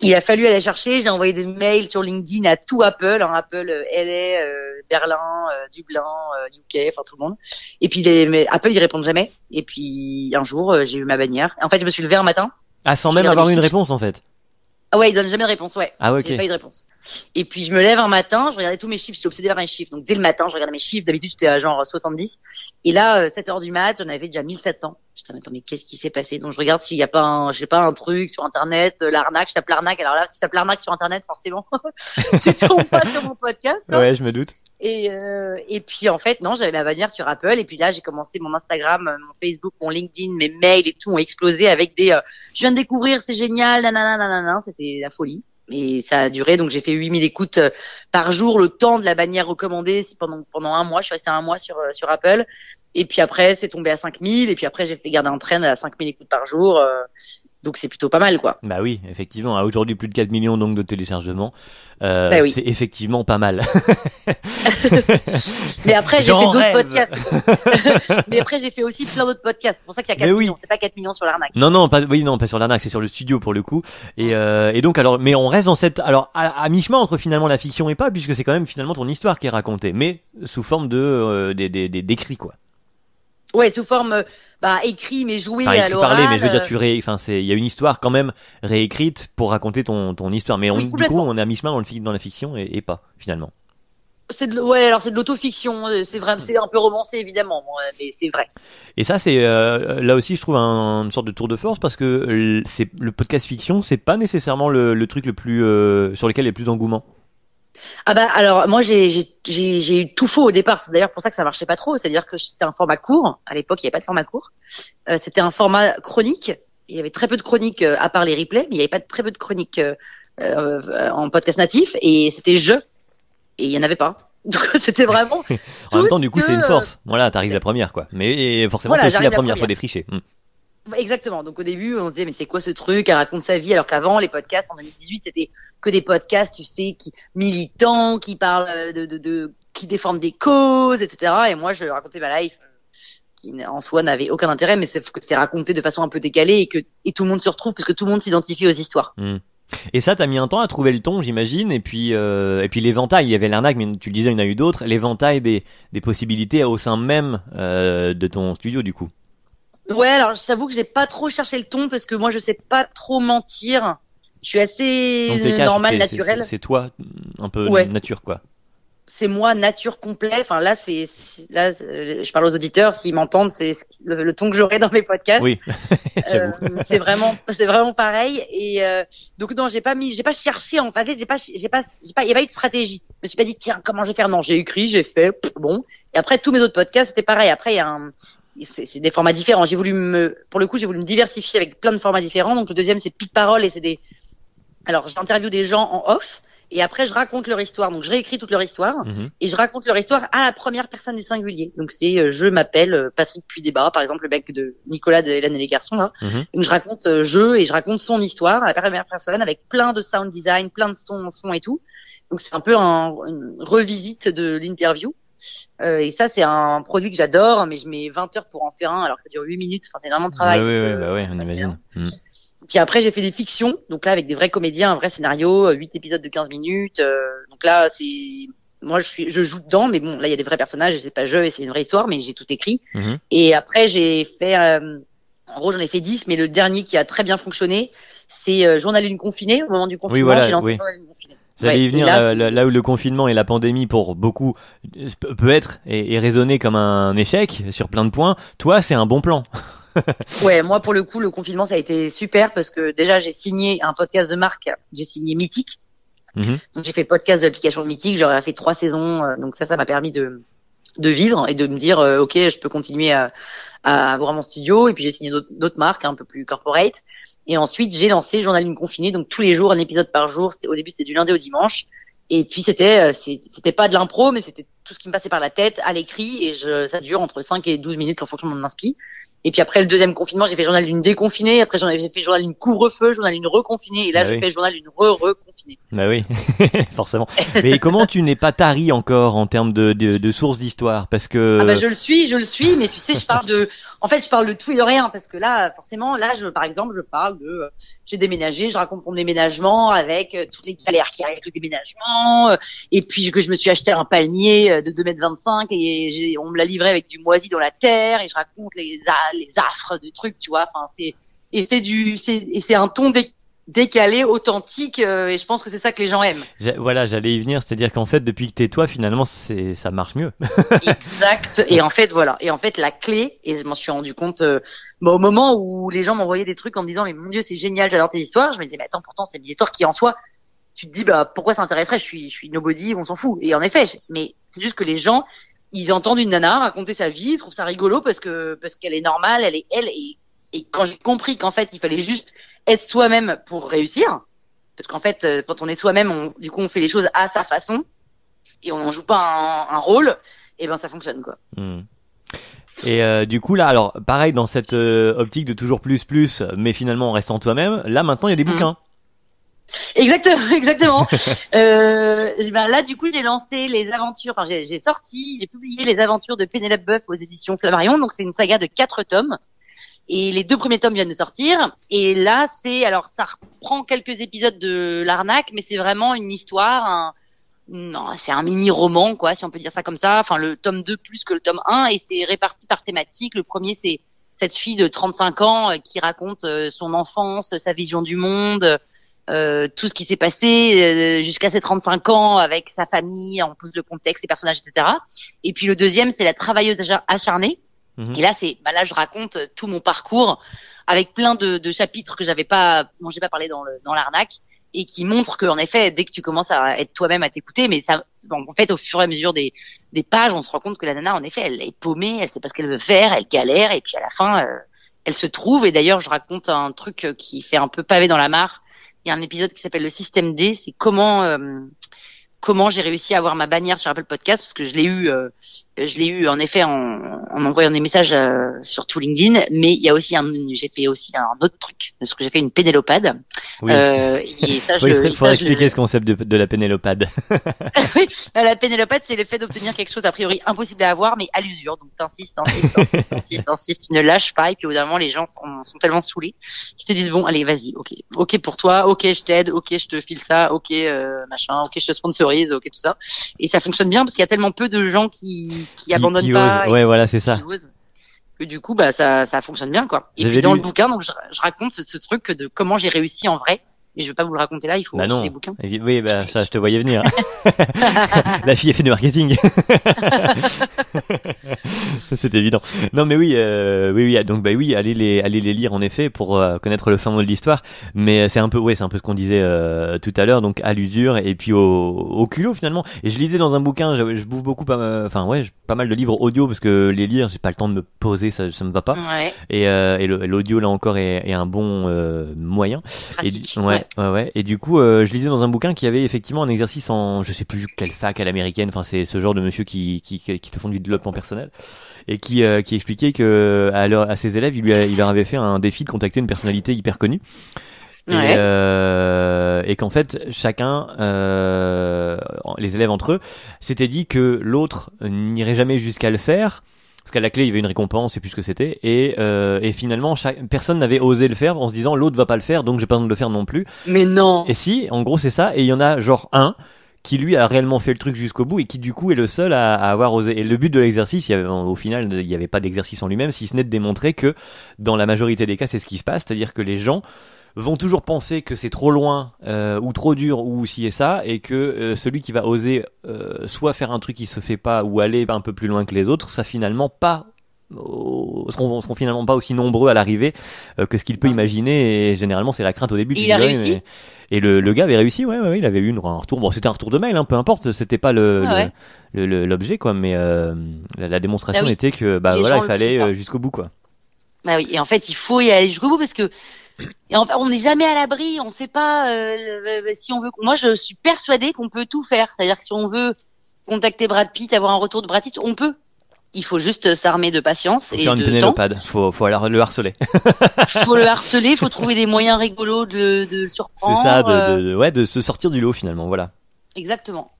Il a fallu aller chercher. J'ai envoyé des mails sur LinkedIn à tout Apple, hein, Apple, LA, Berlin, Dublin, UK, enfin tout le monde. Et puis Apple, ils répondent jamais. Et puis un jour, j'ai eu ma bannière. En fait, je me suis levée un matin. Ah, sans même avoir eu une réponse, en fait. Ah ouais, ils donnent jamais de réponse, ouais. Ah ouais, ok. J'ai pas eu de réponse. Et puis je me lève un matin, je regardais tous mes chiffres, j'étais obsédée par mes chiffres. Donc dès le matin, je regardais mes chiffres. D'habitude, j'étais à genre 70. Et là, 7 heures du mat, j'en avais déjà 1700. Je me dis, attends, mais qu'est-ce qui s'est passé? Donc je regarde s'il y a pas je sais pas, un truc sur Internet, l'arnaque, je tape l'arnaque. Alors là, tu tapes l'arnaque sur Internet, forcément. Tu tombes pas sur mon podcast. Hein. Ouais, je me doute. Et puis en fait non, j'avais ma bannière sur Apple et puis là j'ai commencé mon Instagram, mon Facebook, mon LinkedIn, mes mails et tout ont explosé avec des je viens de découvrir, c'est génial, nanana, nanana, c'était la folie. Et ça a duré, donc j'ai fait 8000 écoutes par jour, le temps de la bannière recommandée pendant un mois, je suis restée un mois sur Apple. Et puis après c'est tombé à 5000 et puis après j'ai fait garder un train à 5000 écoutes par jour. Donc c'est plutôt pas mal, quoi. Bah oui, effectivement. Aujourd'hui, plus de 4 millions donc de téléchargements. Bah oui. C'est effectivement pas mal. Mais après, j'ai fait J'en d'autres rêve. podcasts. Mais après, j'ai fait aussi plein d'autres podcasts. C'est pour ça qu'il y a 4 Mais oui. millions. C'est pas 4 millions sur l'arnaque. Non, pas sur l'arnaque, c'est sur le studio pour le coup. Et donc alors, mais on reste dans cette, alors à mi-chemin entre finalement la fiction et pas, puisque c'est quand même finalement ton histoire qui est racontée, mais sous forme de d'écrits quoi. Ouais, sous forme écrit mais joué Enfin, à tu l'oral. parlais, mais je veux dire, il y a une histoire quand même réécrite pour raconter ton histoire. Mais Oui, du coup, complètement. on est à mi-chemin dans la fiction et pas finalement. Alors c'est de l'autofiction. C'est vrai, c'est un peu romancé évidemment, mais c'est vrai. Et ça, c'est là aussi, je trouve une sorte de tour de force parce que c'est le podcast fiction, c'est pas nécessairement le truc le plus sur lequel il y a le plus d'engouement. Ah bah alors moi j'ai eu tout faux au départ. C'est d'ailleurs pour ça que ça marchait pas trop. C'est-à-dire que c'était un format court. À l'époque, il n'y avait pas de format court. C'était un format chronique. Il y avait très peu de chroniques à part les replays, mais il y avait pas très peu de chroniques en podcast natif. Et c'était et il y en avait pas. Donc c'était vraiment. En même temps, du coup, c'est une force. Voilà, t'arrives la première, quoi. Mais forcément, t'es aussi la première fois défrichée. Exactement. Donc au début, on se disait mais c'est quoi ce truc? Elle raconte sa vie, alors qu'avant les podcasts en 2018 c'était que des podcasts, tu sais, qui militants, qui parlent qui défendent des causes, etc. Et moi je racontais ma life, qui en soi n'avait aucun intérêt, mais c'est que c'est raconté de façon un peu décalée et tout le monde se retrouve parce que tout le monde s'identifie aux histoires. Et ça, t'as mis un temps à trouver le ton, j'imagine. Et puis l'éventail, il y avait l'arnaque, mais tu le disais, il y en a eu d'autres. L'éventail des possibilités au sein même de ton studio, du coup. Ouais, alors je t'avoue que j'ai pas trop cherché le ton parce que moi je sais pas trop mentir. Je suis assez normal, naturel. C'est toi, un peu nature, quoi. C'est moi nature complet. Enfin là, je parle aux auditeurs, s'ils m'entendent, c'est le ton que j'aurai dans mes podcasts. Oui, j'avoue. C'est vraiment pareil. Et donc non, j'ai pas cherché. En fait, il y a pas eu de stratégie. Je me suis pas dit tiens comment je vais faire. Non, j'ai écrit, j'ai fait bon. Et après tous mes autres podcasts c'était pareil. Après il y a c'est des formats différents. Pour le coup, j'ai voulu me diversifier avec plein de formats différents. Donc le deuxième c'est pique parole et alors j'interviewe des gens en off. Et après, je raconte leur histoire. Donc, je réécris toute leur histoire et je raconte leur histoire à la première personne du singulier. Donc, je m'appelle Patrick Puydébat, par exemple, le mec de Nicolas de Hélène et les garçons, là. Donc, je raconte et je raconte son histoire à la première personne avec plein de sound design, plein de sons et tout. Donc, c'est un peu une revisite de l'interview. Et ça, c'est un produit que j'adore, mais je mets 20 heures pour en faire un, alors que ça dure 8 minutes. Enfin, c'est vraiment de travail. Ouais, on imagine. Puis après, j'ai fait des fictions, donc là, avec des vrais comédiens, un vrai scénario, 8 épisodes de 15 minutes. Donc là, moi, je joue dedans, mais bon, là, il y a des vrais personnages, et c'est pas et c'est une vraie histoire, mais j'ai tout écrit. Et après, j'ai fait, en gros, j'en ai fait 10, mais le dernier qui a très bien fonctionné, c'est Journal d'une confinée. Au moment du confinement, j'ai lancé Journal d'une confinée. J'allais y venir, là où le confinement et la pandémie pour beaucoup peut être et résonner comme un échec sur plein de points. Toi, c'est un bon plan. Ouais, moi pour le coup, le confinement ça a été super parce que déjà j'ai signé un podcast de marque, j'ai signé Mythique. Donc j'ai fait le podcast de l'application Mythique, j'aurais fait 3 saisons, donc ça m'a permis de vivre et de me dire ok, je peux continuer à avoir mon studio. Et puis j'ai signé d'autres marques un peu plus corporate. Et ensuite j'ai lancé Journal d'une confinée, donc tous les jours un épisode par jour. Au début c'était du lundi au dimanche. Et puis c'était pas de l'impro, mais c'était tout ce qui me passait par la tête à l'écrit et ça dure entre 5 et 12 minutes en fonction de mon inspi. Et puis après le deuxième confinement, j'ai fait Journal d'une déconfinée, après j'ai fait Journal d'une couvre-feu, Journal d'une reconfinée, et là je fais Journal d'une reconfinée. Bah oui, forcément. Mais comment tu n'es pas tari encore en termes de sources d'histoire? Parce que... Ah bah je le suis, mais tu sais, je parle de tout et de rien, parce que là, forcément, par exemple, je parle j'ai déménagé, je raconte mon déménagement avec toutes les galères qu'il y a avec le déménagement, et puis que je me suis acheté un palmier de 2,25 m et on me l'a livré avec du moisi dans la terre, et je raconte les affres de trucs, tu vois, enfin c'est un ton décalé, authentique, et je pense que c'est ça que les gens aiment. Voilà, j'allais y venir, c'est-à-dire qu'en fait, depuis que t'es toi, finalement, ça marche mieux. Exact. Et en fait, voilà. Et en fait, la clé, et je m'en suis rendu compte au moment où les gens m'envoyaient des trucs en me disant, mais mon Dieu, c'est génial, j'adore tes histoires. Je me disais, mais attends, pourtant, c'est des histoires qui en soi, tu te dis, bah pourquoi ça intéresserait? Je suis nobody, on s'en fout. Et en effet, mais c'est juste que les gens, ils entendent une nana raconter sa vie, ils trouvent ça rigolo parce qu'elle est normale, elle est elle. Et quand j'ai compris qu'en fait, il fallait juste être soi-même pour réussir, parce qu'en fait, quand on est soi-même, du coup, on fait les choses à sa façon et on joue pas un rôle, et ben ça fonctionne quoi. Et du coup là, alors pareil dans cette optique de toujours plus, mais finalement en restant toi-même, là maintenant il y a des bouquins. Exactement. Ben là, du coup, j'ai lancé les aventures. Enfin, j'ai publié les aventures de Pénélope Boeuf aux éditions Flammarion. Donc, c'est une saga de 4 tomes. Et les 2 premiers tomes viennent de sortir. Et là, alors, ça reprend quelques épisodes de l'arnaque, mais c'est vraiment une histoire, non, c'est un mini-roman, quoi, si on peut dire ça comme ça. Enfin, le tome 2 plus que le tome 1, et c'est réparti par thématique. Le premier, c'est cette fille de 35 ans qui raconte son enfance, sa vision du monde, tout ce qui s'est passé jusqu'à ses 35 ans avec sa famille, on pose le contexte, ses personnages, etc. Et puis le deuxième, c'est la travailleuse acharnée. Et là, là, je raconte tout mon parcours avec plein de chapitres que j'ai pas parlé dans l'arnaque, et qui montrent qu'en effet, dès que tu commences à être toi-même, à t'écouter, mais ça, en fait, au fur et à mesure des pages, on se rend compte que la nana, en effet, elle est paumée, elle sait pas ce qu'elle veut faire, elle galère, et puis à la fin, elle se trouve. Et d'ailleurs, je raconte un truc qui fait un peu pavé dans la mare. Il y a un épisode qui s'appelle le système D, c'est comment j'ai réussi à avoir ma bannière sur Apple Podcast, parce que je l'ai eu en effet en envoyant des messages sur tout LinkedIn. Mais il y a aussi j'ai fait aussi un autre truc, parce que j'ai fait une pénélopade. Oui. Et ça, faudrait expliquer ce concept de la pénélopade. Oui, la pénélopade, c'est le fait d'obtenir quelque chose a priori impossible à avoir, mais à l'usure. Donc t'insistes, tu ne lâches pas, et puis au bout d'un moment, les gens sont tellement saoulés qu'ils te disent, bon, allez, vas-y, ok pour toi, ok, je t'aide, ok, je te file ça, ok, machin, ok, je te sponsorise, ok, tout ça. Et ça fonctionne bien parce qu'il y a tellement peu de gens qui abandonnent pas. Osent. Ouais, voilà, c'est ça. Que du coup, ça fonctionne bien, quoi. Et puis dans le bouquin, donc je raconte ce truc de comment j'ai réussi en vrai. Mais je vais pas vous le raconter là, il faut acheter des bouquins. Oui, ça, je te voyais venir. La fille a fait du marketing. C'est évident. Non, mais oui, donc allez les lire en effet pour connaître le fin mot de l'histoire. Mais c'est un peu ce qu'on disait tout à l'heure, donc à l'usure et puis au culot finalement. Et je lisais dans un bouquin, je bouffe beaucoup, pas mal de livres audio parce que les lire, j'ai pas le temps de me poser, ça me va pas. Ouais. Et l'audio là encore est un bon moyen. Pratique. Ouais. Et du coup, je lisais dans un bouquin qu'il y avait effectivement un exercice je sais plus quelle fac à l'américaine. Enfin, c'est ce genre de monsieur qui te font du développement personnel et qui expliquait que à ses élèves, il leur avait fait un défi de contacter une personnalité hyper connue. Et qu'en fait chacun les élèves entre eux s'étaient dit que l'autre n'irait jamais jusqu'à le faire. Parce qu'à la clé, il y avait une récompense, je sais plus ce que c'était, et finalement, personne n'avait osé le faire en se disant l'autre va pas le faire, donc j'ai pas besoin de le faire non plus. Mais non. Et si, en gros, c'est ça, et il y en a genre un qui lui a réellement fait le truc jusqu'au bout et qui du coup est le seul à avoir osé. Et le but de l'exercice, au final, il y avait pas d'exercice en lui-même, si ce n'est de démontrer que dans la majorité des cas, c'est ce qui se passe, c'est-à-dire que les gens vont toujours penser que c'est trop loin ou trop dur ou ci et ça, et que celui qui va oser soit faire un truc qui se fait pas ou aller un peu plus loin que les autres, ça finalement seront finalement pas aussi nombreux à l'arrivée que ce qu'il peut imaginer. Et généralement c'est la crainte au début. Il a réussi. Et le gars avait réussi, ouais, il avait eu un retour. Bon, c'était un retour de mail, peu importe, c'était pas l'objet quoi, mais la démonstration était que il fallait jusqu'au bout quoi. Bah oui, et en fait il faut y aller jusqu'au bout parce que on n'est jamais à l'abri, on sait pas si on veut. Moi, je suis persuadée qu'on peut tout faire. C'est-à-dire que si on veut contacter Brad Pitt, avoir un retour de Brad Pitt, on peut. Il faut juste s'armer de patience et faire une pénélopade. Faut aller le harceler. Faut le harceler, faut trouver des moyens rigolos de le surprendre. C'est ça, de se sortir du lot finalement, voilà. Exactement.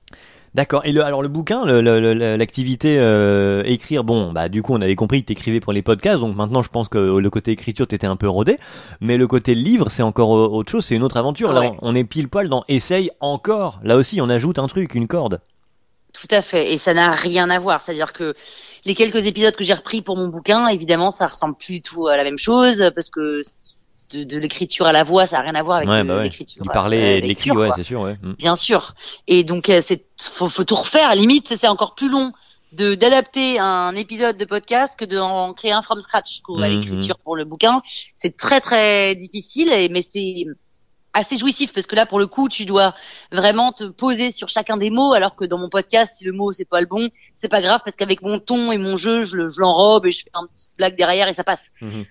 D'accord. Et alors le bouquin, l'activité écrire, du coup on avait compris que t'écrivais pour les podcasts, donc maintenant je pense que le côté écriture t'étais un peu rodé, mais le côté livre c'est encore autre chose, c'est une autre aventure. Là on est pile poil dans essaye encore. Là aussi on ajoute un truc, une corde. Tout à fait, et ça n'a rien à voir. C'est-à-dire que les quelques épisodes que j'ai repris pour mon bouquin, évidemment ça ressemble plus du tout à la même chose parce que de l'écriture à la voix, ça a rien à voir avec l'écriture. Il parlait de l'écrit, ouais, quoi. c'est sûr, ouais. Bien sûr. Et donc faut tout refaire. À la limite, c'est encore plus long d'adapter un épisode de podcast que d'en créer un from scratch. À l'écriture pour le bouquin, c'est très très difficile, mais c'est assez jouissif parce que là pour le coup tu dois vraiment te poser sur chacun des mots, alors que dans mon podcast si le mot c'est pas le bon, c'est pas grave parce qu'avec mon ton et mon jeu je l'enrobe et je fais un petit blague derrière et ça passe.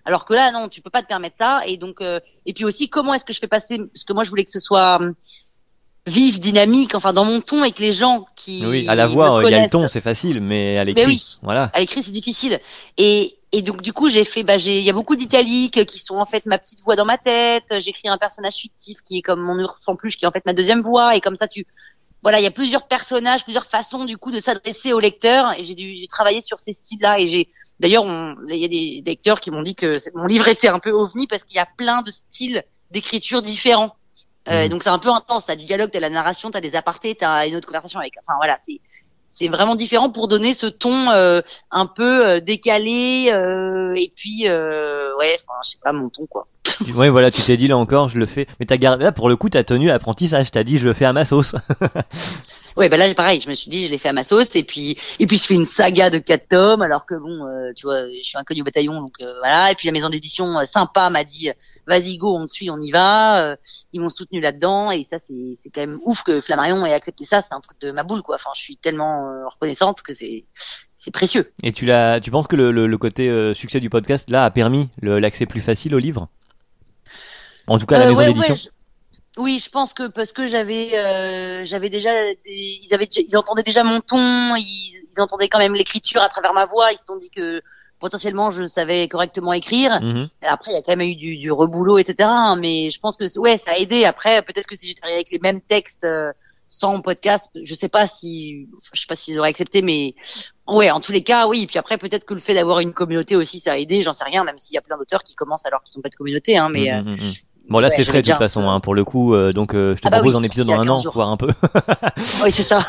Alors que là non, tu peux pas te permettre ça. Et donc et puis aussi comment est-ce que je fais passer, parce que moi je voulais que ce soit vif, dynamique, enfin dans mon ton, et que les gens qui à la voix il y a le ton, c'est facile, mais à l'écrit voilà, à l'écrit c'est difficile. Et donc du coup j'ai fait il y a beaucoup d'italiques qui sont en fait ma petite voix dans ma tête. J'ai créé un personnage fictif qui est comme mon ours en peluche, qui est en fait ma deuxième voix, et comme ça il y a plusieurs personnages, plusieurs façons du coup de s'adresser au lecteur, et j'ai travaillé sur ces styles-là. Et d'ailleurs il y a des lecteurs qui m'ont dit que mon livre était un peu ovni parce qu'il y a plein de styles d'écriture différents. Donc c'est un peu intense, t'as du dialogue, t'as la narration, t'as des apartés, t'as une autre conversation avec, enfin voilà, c'est vraiment différent pour donner ce ton un peu décalé, et puis je sais pas, mon ton quoi. Ouais, voilà, tu t'es dit là encore je le fais, mais t'as gardé, là pour le coup t'as tenu l'apprentissage, t'as dit je le fais à ma sauce. Ouais, là pareil, je me suis dit je l'ai fait à ma sauce, et puis je fais une saga de 4 tomes, alors que bon tu vois, je suis inconnu au bataillon, donc voilà. Et puis la maison d'édition sympa m'a dit vas-y go, on te suit, on y va. Ils m'ont soutenu là-dedans, et ça c'est quand même ouf que Flammarion ait accepté ça, c'est un truc de ma boule quoi. Enfin, je suis tellement reconnaissante que c'est précieux. Et tu penses que le côté succès du podcast là a permis l'accès plus facile au livre? En tout cas, la maison d'édition. Oui, je pense que parce que j'avais déjà ils entendaient déjà mon ton, ils entendaient quand même l'écriture à travers ma voix, ils se sont dit que potentiellement je savais correctement écrire. Après il y a quand même eu du reboulot, etc. Mais je pense que ça a aidé. Après peut-être que si j'étais arrivé avec les mêmes textes sans podcast, je sais pas s'ils auraient accepté, mais ouais, en tous les cas oui. Puis après peut-être que le fait d'avoir une communauté aussi ça a aidé, j'en sais rien, même s'il y a plein d'auteurs qui commencent alors qu'ils sont pas de communauté, mais bon là c'est frais de toute façon pour le coup, donc je te propose un épisode dans un an, voir un peu. Oui c'est ça.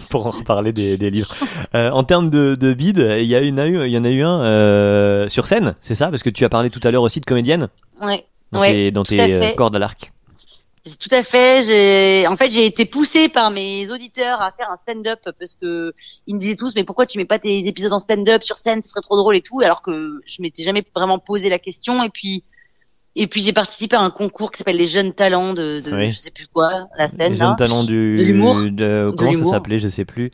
Pour en reparler des livres. En termes de bid, il y en a eu un sur scène, c'est ça, parce que tu as parlé tout à l'heure aussi de comédienne. Ouais. Dans tes cordes à l'arc. Tout à fait. J'ai été poussée par mes auditeurs à faire un stand-up parce que ils me disaient tous mais pourquoi tu mets pas tes épisodes en stand-up sur scène, ce serait trop drôle et tout, alors que je m'étais jamais vraiment posé la question. Et puis j'ai participé à un concours qui s'appelle les jeunes talents de je sais plus quoi, la scène les là. Jeunes talents de l'humour. Comment ça s'appelait, je sais plus.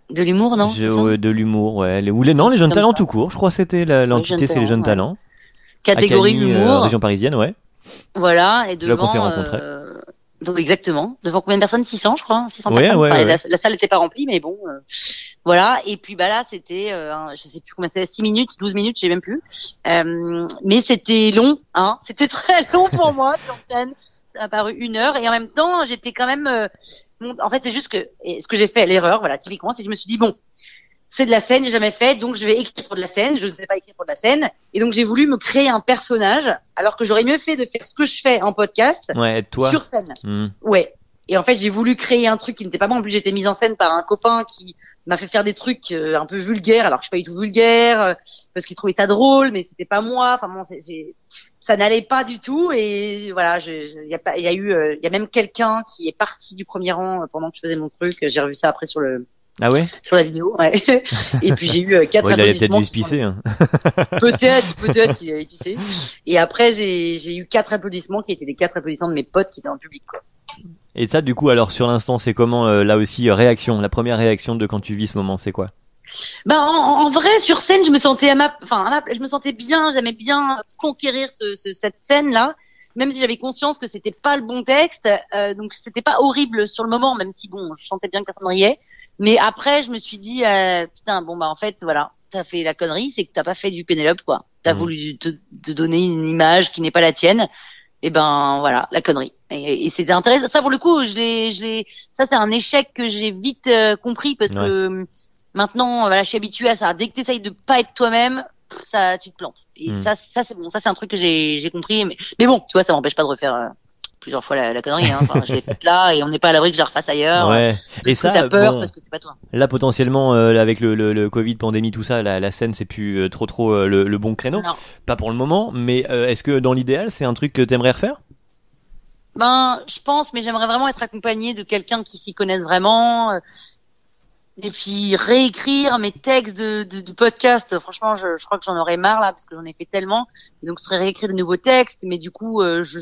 De l'humour, non? De l'humour, ouais. Les jeunes talents tout court, je crois c'était l'entité, c'est les jeunes talents. Catégorie humour. Région parisienne, ouais. Voilà, et devant. C'est là qu'on s'est rencontrés. Donc exactement, devant combien de personnes? 600 je crois, 600 ouais, personnes. Ouais. La salle n'était pas remplie, mais bon, voilà. Et puis là c'était, je sais plus combien c'était, 6 minutes, 12 minutes, je sais même plus. Mais c'était long, hein. C'était très long pour moi sur scène. Ça a paru 1 heure, et en même temps j'étais quand même. En fait, c'est juste que ce que j'ai fait, l'erreur, voilà, typiquement, c'est que je me suis dit bon, c'est de la scène, j'ai jamais fait, donc je vais écrire pour de la scène, je ne sais pas écrire pour de la scène, et donc j'ai voulu me créer un personnage, alors que j'aurais mieux fait de faire ce que je fais en podcast, toi. sur scène. Ouais. Et en fait, j'ai voulu créer un truc qui n'était pas bon. En plus, j'étais mise en scène par un copain qui m'a fait faire des trucs un peu vulgaires, alors que je suis pas du tout vulgaire, parce qu'il trouvait ça drôle, mais c'était pas moi. Enfin bon, ça n'allait pas du tout. Et voilà, il y a même quelqu'un qui est parti du premier rang pendant que je faisais mon truc. J'ai revu ça après sur la vidéo, ouais. Et puis j'ai eu 4 applaudissements. Il allait peut-être juste pisser, hein. Peut-être qu'il allait pisser. Et après j'ai eu 4 applaudissements qui étaient les 4 applaudissements de mes potes qui étaient en public, quoi. Et ça, du coup, alors sur l'instant, c'est comment là aussi la première réaction de quand tu vis ce moment, c'est quoi? En vrai, sur scène, je me sentais je me sentais bien, j'aimais bien conquérir cette scène-là, même si j'avais conscience que c'était pas le bon texte, donc c'était pas horrible sur le moment, même si bon, je sentais bien que personne riait. Mais après, je me suis dit, putain, bon en fait, voilà, t'as fait la connerie, c'est que t'as pas fait du Pénélope, quoi. T'as voulu te donner une image qui n'est pas la tienne. Et ben voilà, la connerie. Et c'était intéressant. Ça pour le coup, ça c'est un échec que j'ai vite compris, parce que maintenant, voilà, je suis habituée à ça. Dès que t'essayes de pas être toi-même, ça, tu te plantes. Et ça c'est bon. Ça c'est un truc que j'ai compris. Mais bon, tu vois, ça m'empêche pas de refaire plusieurs fois la connerie. Hein. Enfin, je l'ai faite là et on n'est pas à l'abri que je la refasse ailleurs. Ouais. Et ça, t'as peur parce que c'est pas toi. Là, potentiellement, avec le Covid, pandémie, tout ça, la scène, c'est plus trop le bon créneau. Non. Pas pour le moment, mais est-ce que dans l'idéal, c'est un truc que t'aimerais refaire? Ben, je pense, mais j'aimerais vraiment être accompagnée de quelqu'un qui s'y connaisse vraiment. Et puis réécrire mes textes de podcast. Franchement, je crois que j'en aurais marre là parce que j'en ai fait tellement. Et donc, ce serait réécrire de nouveaux textes. Mais du coup, je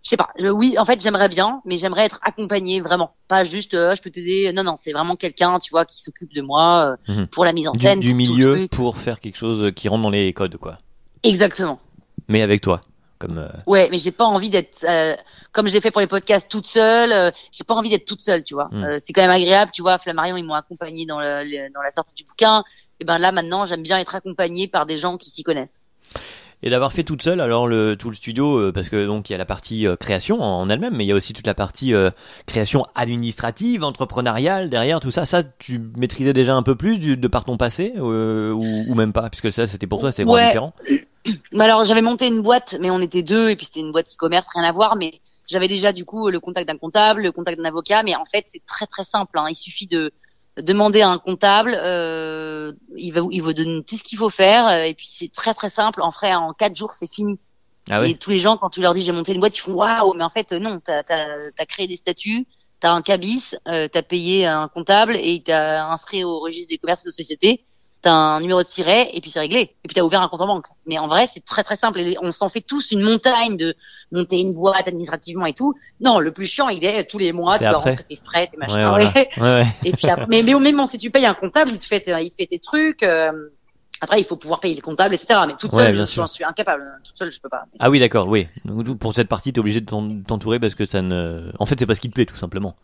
sais pas. Oui, en fait, j'aimerais bien, mais j'aimerais être accompagnée vraiment, pas juste je peux t'aider. Non, c'est vraiment quelqu'un, tu vois, qui s'occupe de moi pour la mise en scène, du pour tout milieu le truc. pour faire quelque chose qui rentre dans les codes, quoi. Exactement. Mais avec toi, comme. Ouais, mais j'ai pas envie d'être comme j'ai fait pour les podcasts toute seule. J'ai pas envie d'être toute seule, tu vois. C'est quand même agréable, tu vois. Flammarion, ils m'ont accompagnée dans dans la sortie du bouquin. Et ben là, maintenant, j'aime bien être accompagnée par des gens qui s'y connaissent. Et d'avoir fait toute seule, alors tout le studio, parce que donc il y a la partie création en elle-même, mais il y a aussi toute la partie création administrative, entrepreneuriale derrière tout ça. Ça, tu maîtrisais déjà un peu plus de par ton passé ou même pas, puisque ça c'était pour toi, c'est vraiment différent. Bah alors j'avais monté une boîte, mais on était deux et puis c'était une boîte e-commerce, rien à voir. Mais j'avais déjà du coup le contact d'un comptable, le contact d'un avocat. Mais en fait c'est très très simple. Hein. Il suffit de demander à un comptable, il vous donne tout ce qu'il faut faire et puis c'est très très simple. En 4 jours c'est fini. Ah ouais. Et tous les gens quand tu leur dis j'ai monté une boîte, ils font waouh, mais en fait non, t'as créé des statuts, t'as un cabis, t'as payé un comptable et t'as inscrit au registre des commerces de société, t'as un numéro de siret et puis c'est réglé. Et puis t'as ouvert un compte en banque. Mais en vrai c'est très très simple. Et on s'en fait tous une montagne de monter une boîte administrativement et tout. Non, le plus chiant il est tous les mois tu dois rentrer tes frais, tes machins. Ouais, voilà. Ouais. Et puis après, mais même bon, si tu payes un comptable, il te fait tes trucs. Après, il faut pouvoir payer les comptables, etc. Mais toute seule, j'en suis incapable. Toute seule, je peux pas. Ah oui, d'accord, oui. Donc, pour cette partie, t'es obligé de t'entourer parce que ça ne. En fait, c'est pas ce qui te plaît, tout simplement.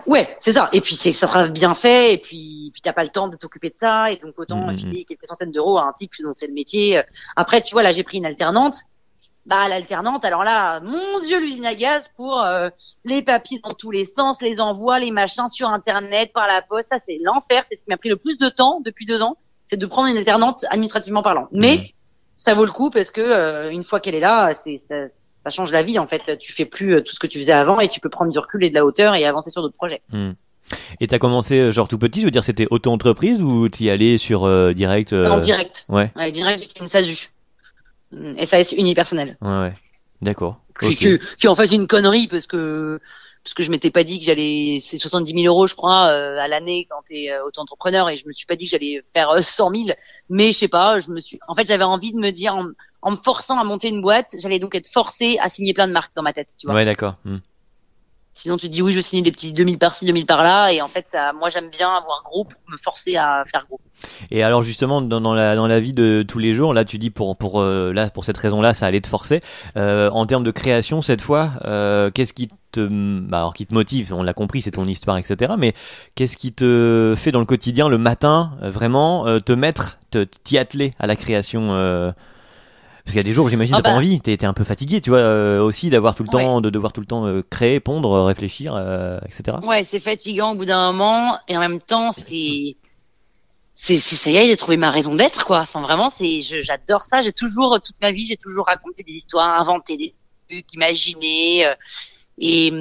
Ouais, c'est ça. Et puis c'est que ça sera bien fait. Et puis t'as pas le temps de t'occuper de ça. Et donc autant filer quelques centaines d'euros à un type dont c'est le métier. Après, tu vois, là, j'ai pris une alternante. Bah l'alternante, alors là, mon Dieu, l'usine à gaz pour les papiers dans tous les sens, les envois, les machins sur Internet, par la poste, ça c'est l'enfer. C'est ce qui m'a pris le plus de temps depuis 2 ans, c'est de prendre une alternante administrativement parlant. Mais ça vaut le coup parce que une fois qu'elle est là, ça change la vie en fait. Tu fais plus tout ce que tu faisais avant et tu peux prendre du recul et de la hauteur et avancer sur d'autres projets. Et t'as commencé genre tout petit, je veux dire, c'était auto-entreprise ou t'y allais sur direct En direct. Ouais, direct, j'ai fait une SASU. SAS unipersonnel. Ouais. D'accord. Qui en fait une connerie parce que je m'étais pas dit que c'est 70 000 euros je crois à l'année quand t'es auto-entrepreneur et je me suis pas dit que j'allais faire 100 000, mais je sais pas, en fait j'avais envie de me dire en me forçant à monter une boîte, j'allais donc être forcée à signer plein de marques dans ma tête, tu vois. Ouais, d'accord. Sinon, tu te dis oui, je vais signer des petits 2000 par-ci, 2000 par-là, et en fait, moi, j'aime bien avoir gros pour me forcer à faire gros. Et alors justement, dans la vie de tous les jours, là, tu dis pour cette raison-là, ça allait te forcer. En termes de création, cette fois, qu'est-ce qui qui te motive? On l'a compris, c'est ton histoire, etc. Mais qu'est-ce qui te fait dans le quotidien, le matin, vraiment t'y atteler à la création? Parce qu'il y a des jours où j'imagine t'as pas envie, t'es un peu fatigué, tu vois, aussi d'avoir tout le temps, de devoir tout le temps créer, pondre, réfléchir, etc. Ouais, c'est fatigant au bout d'un moment, et en même temps, ça y est, j'ai trouvé ma raison d'être, quoi. Enfin, vraiment, j'adore ça. Toute ma vie, j'ai toujours raconté des histoires, inventé des trucs, imaginé, et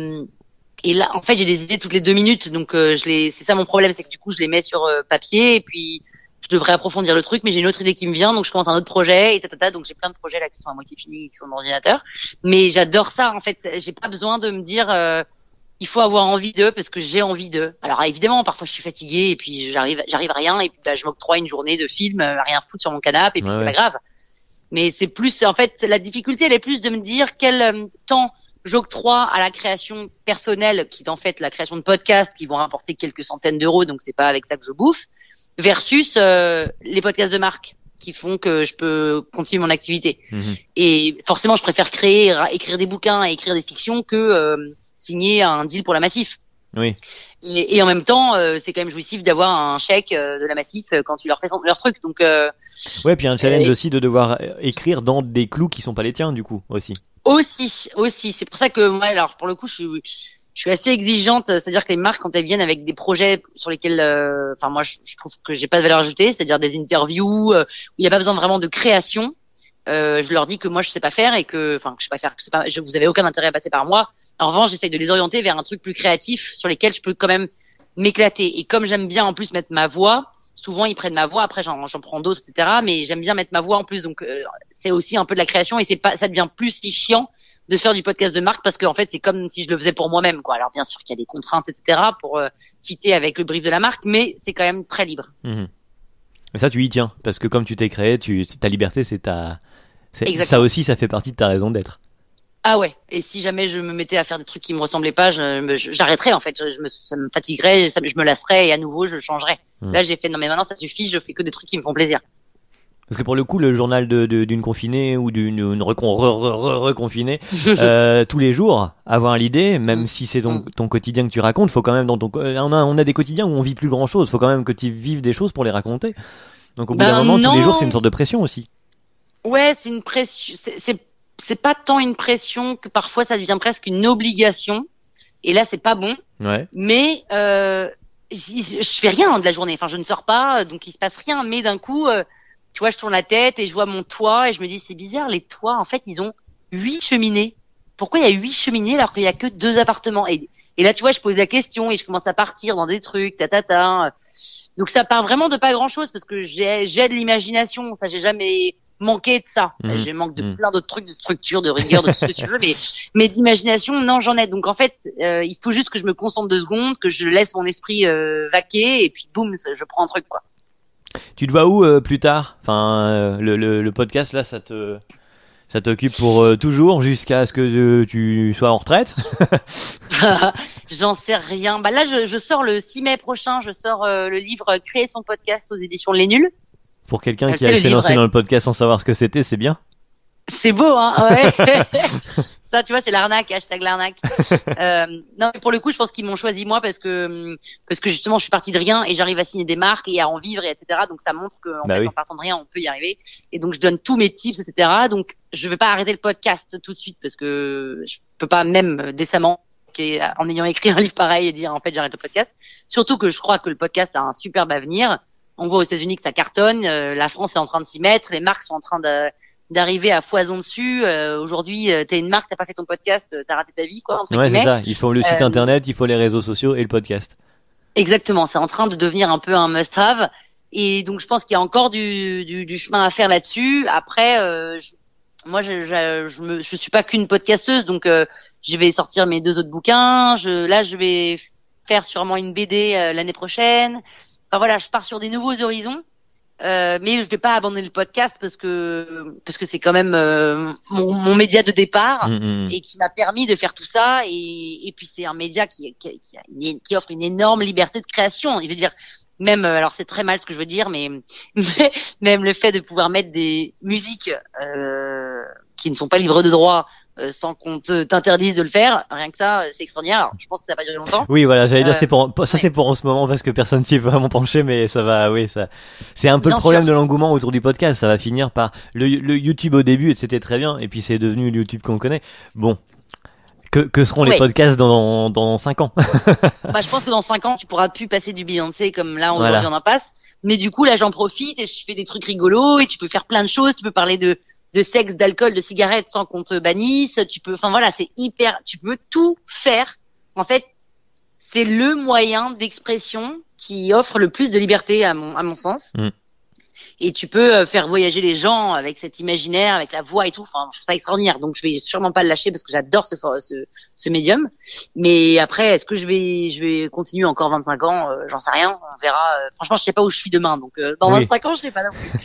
là, en fait, j'ai des idées toutes les 2 minutes, donc c'est ça mon problème, c'est que du coup, je les mets sur papier, et puis je devrais approfondir le truc, mais j'ai une autre idée qui me vient, donc je commence un autre projet, et donc j'ai plein de projets là qui sont à moitié finis, qui sont dans l'ordinateur. Mais j'adore ça, en fait. J'ai pas besoin de me dire, il faut avoir envie d'eux, parce que j'ai envie d'eux. Alors évidemment, parfois je suis fatiguée, et puis j'arrive à rien, et puis je m'octroie une journée de film, rien foutre sur mon canapé, et puis c'est pas grave. Mais c'est plus, en fait, la difficulté, elle est plus de me dire quel temps j'octroie à la création personnelle, qui est en fait la création de podcasts, qui vont rapporter quelques centaines d'euros, donc c'est pas avec ça que je bouffe, versus les podcasts de marque qui font que je peux continuer mon activité. Et forcément, je préfère écrire des bouquins et écrire des fictions que signer un deal pour la Massif. Oui. Et en même temps, c'est quand même jouissif d'avoir un chèque de la Massif quand tu leur fais leur truc. Donc ouais, puis un challenge aussi de devoir écrire dans des clous qui sont pas les tiens, du coup, aussi. Aussi. C'est pour ça que moi, alors pour le coup, je suis assez exigeante, c'est-à-dire que les marques, quand elles viennent avec des projets sur lesquels, moi, je trouve que j'ai pas de valeur ajoutée, c'est-à-dire des interviews où il n'y a pas besoin vraiment de création, je leur dis que moi je sais pas faire et que je sais pas faire, vous avez aucun intérêt à passer par moi. En revanche, j'essaye de les orienter vers un truc plus créatif sur lesquels je peux quand même m'éclater. Et comme j'aime bien en plus mettre ma voix, souvent ils prennent ma voix, après j'en prends d'autres, etc. Mais j'aime bien mettre ma voix en plus, donc c'est aussi un peu de la création et ça devient plus si chiant de faire du podcast de marque parce que en fait c'est comme si je le faisais pour moi-même, quoi. Alors bien sûr qu'il y a des contraintes, etc. pour fitter avec le brief de la marque, mais c'est quand même très libre. Mais ça, tu y tiens parce que comme tu t'es créé, ta liberté, ça aussi, ça fait partie de ta raison d'être. Ah ouais, et si jamais je me mettais à faire des trucs qui me ressemblaient pas, j'arrêterais en fait, ça me fatiguerait, je me lasserais et à nouveau je changerais. Là j'ai fait non mais maintenant ça suffit, je fais que des trucs qui me font plaisir. Parce que pour le coup, le journal d'une confinée ou d'une reconfinée, tous les jours, avoir l'idée, même si c'est ton quotidien que tu racontes, faut quand même on a des quotidiens où on vit plus grand chose, faut quand même que tu vives des choses pour les raconter. Donc au bout d'un moment, tous les jours, c'est une sorte de pression aussi. Ouais, c'est une pression, c'est pas tant une pression que parfois ça devient presque une obligation. Et là, c'est pas bon. Ouais. Mais je fais rien de la journée. Enfin, je ne sors pas, donc il se passe rien. Mais d'un coup, tu vois, je tourne la tête et je vois mon toit et je me dis c'est bizarre. Les toits, en fait, ils ont 8 cheminées. Pourquoi il y a 8 cheminées alors qu'il y a que 2 appartements? Et là, tu vois, je pose la question et je commence à partir dans des trucs, Donc ça part vraiment de pas grand chose parce que j'ai de l'imagination. Ça, j'ai jamais manqué de ça. Je manque de plein d'autres trucs, de structure, de rigueur, de tout ce que tu veux, mais d'imagination, non, j'en ai. Donc en fait, il faut juste que je me concentre 2 secondes, que je laisse mon esprit vaquer, et puis boum, je prends un truc, quoi. Tu te vois où plus tard? Enfin, le podcast là, ça t'occupe pour toujours jusqu'à ce que tu sois en retraite? J'en sais rien. Bah là, je sors le 6 mai prochain, je sors le livre Créer son podcast aux éditions Les Nuls. Pour quelqu'un qui a s'est lancé dans le podcast sans savoir ce que c'était, c'est bien. C'est beau, hein, ouais. Ça, tu vois, c'est l'arnaque, #l'arnaque. Non, mais pour le coup, je pense qu'ils m'ont choisi moi parce que justement, je suis partie de rien et j'arrive à signer des marques et à en vivre, etc. Donc, ça montre qu'en fait, en partant de rien, on peut y arriver. Et donc, je donne tous mes tips, etc. Donc, je vais pas arrêter le podcast tout de suite parce que je peux pas même décemment, en ayant écrit un livre pareil et dire, en fait, j'arrête le podcast. Surtout que je crois que le podcast a un superbe avenir. On voit aux États-Unis que ça cartonne, la France est en train de s'y mettre, les marques sont en train d'arriver à foison dessus. Aujourd'hui, t'es une marque, t'as pas fait ton podcast, t'as raté ta vie, quoi. Entre guillemets. C'est ça. Il faut le site internet, il faut les réseaux sociaux et le podcast. Exactement. C'est en train de devenir un peu un must-have. Et donc, je pense qu'il y a encore du chemin à faire là-dessus. Après, moi, je suis pas qu'une podcasteuse, donc je vais sortir mes 2 autres bouquins. Je vais faire sûrement une BD l'année prochaine. Enfin voilà, je pars sur des nouveaux horizons, mais je vais pas abandonner le podcast parce que c'est quand même mon média de départ et qui m'a permis de faire tout ça et puis c'est un média qui offre une énorme liberté de création. Il veut dire même alors c'est très mal ce que je veux dire, mais même le fait de pouvoir mettre des musiques qui ne sont pas libres de droit sans qu'on t'interdise de le faire, rien que ça, c'est extraordinaire. Alors, je pense que ça va pas durer longtemps. Oui, voilà, j'allais dire, c'est pour en ce moment parce que personne s'y est vraiment penché, mais ça va, oui, ça, c'est un peu le problème de l'engouement autour du podcast. Ça va finir par le YouTube au début, c'était très bien, et puis c'est devenu le YouTube qu'on connaît. Bon. Que seront les podcasts dans 5 ans? Bah, je pense que dans 5 ans, tu pourras plus passer du Beyoncé comme là, aujourd'hui, on en passe. Mais du coup, là, j'en profite et je fais des trucs rigolos et tu peux faire plein de choses. Tu peux parler de sexe, d'alcool, de cigarettes sans qu'on te bannisse. Enfin voilà, tu peux tout faire. En fait, c'est le moyen d'expression qui offre le plus de liberté à mon sens. Et tu peux faire voyager les gens avec cet imaginaire, avec la voix et tout. Enfin, je trouve ça extraordinaire. Donc, je vais sûrement pas le lâcher parce que j'adore ce médium. Mais après, est-ce que je vais continuer encore 25 ans? J'en sais rien. On verra. Franchement, je sais pas où je suis demain. Donc, dans 25 ans, je sais pas non plus.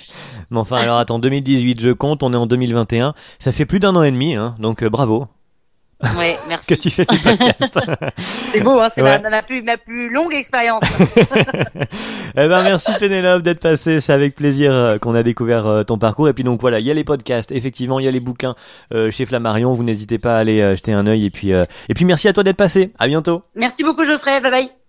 Mais enfin, alors attends, 2018, je compte. On est en 2021. Ça fait plus d'1 an et demi, hein. Donc, bravo. Ouais, merci. Que tu fais du podcast. C'est beau, hein, c'est ma plus longue expérience. Eh ben, merci Pénélope d'être passée. C'est avec plaisir qu'on a découvert ton parcours. Et puis donc voilà, il y a les podcasts, effectivement, il y a les bouquins chez Flammarion. Vous n'hésitez pas à aller jeter un œil. Et puis merci à toi d'être passé. À bientôt. Merci beaucoup Geoffrey. Bye bye.